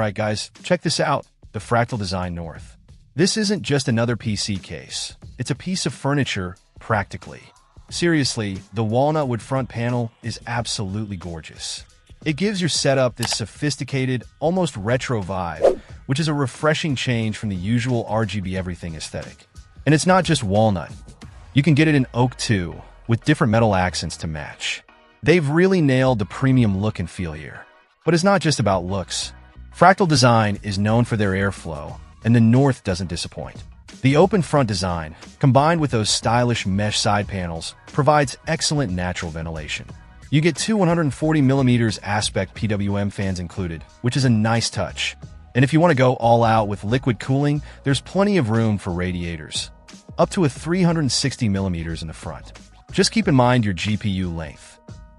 Alright guys, check this out, the Fractal Design North. This isn't just another PC case. It's a piece of furniture, practically. Seriously, the walnut wood front panel is absolutely gorgeous. It gives your setup this sophisticated, almost retro vibe, which is a refreshing change from the usual RGB everything aesthetic. And it's not just walnut. You can get it in oak too, with different metal accents to match. They've really nailed the premium look and feel here. But it's not just about looks. Fractal Design is known for their airflow, and the North doesn't disappoint. The open front design, combined with those stylish mesh side panels, provides excellent natural ventilation. You get two 140mm aspect PWM fans included, which is a nice touch. And if you want to go all out with liquid cooling, there's plenty of room for radiators, up to a 360mm in the front. Just keep in mind your GPU length.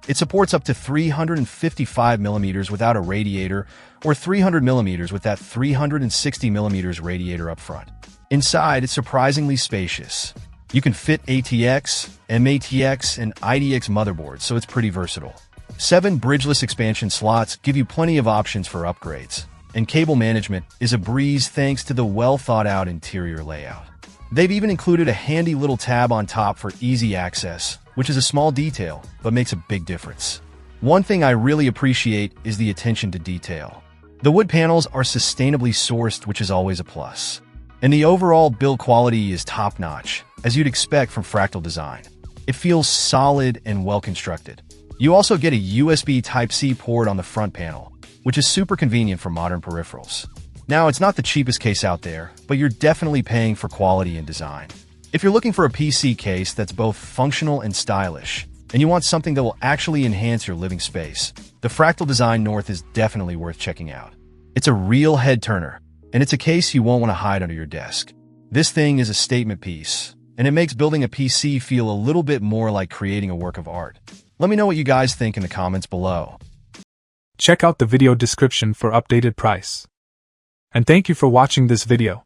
It supports up to 355mm without a radiator, or 300mm with that 360mm radiator up front. Inside, it's surprisingly spacious. You can fit ATX, MATX, and IDX motherboards, so it's pretty versatile. 7 bridgeless expansion slots give you plenty of options for upgrades, and cable management is a breeze thanks to the well-thought-out interior layout. They've even included a handy little tab on top for easy access, which is a small detail, but makes a big difference. One thing I really appreciate is the attention to detail. The wood panels are sustainably sourced, which is always a plus. And the overall build quality is top-notch, as you'd expect from Fractal Design. It feels solid and well-constructed. You also get a USB Type-C port on the front panel, which is super convenient for modern peripherals. Now, it's not the cheapest case out there, but you're definitely paying for quality and design. If you're looking for a PC case that's both functional and stylish, and you want something that will actually enhance your living space, the Fractal Design North is definitely worth checking out. It's a real head-turner, and it's a case you won't want to hide under your desk. This thing is a statement piece, and it makes building a PC feel a little bit more like creating a work of art. Let me know what you guys think in the comments below. Check out the video description for updated price. And thank you for watching this video.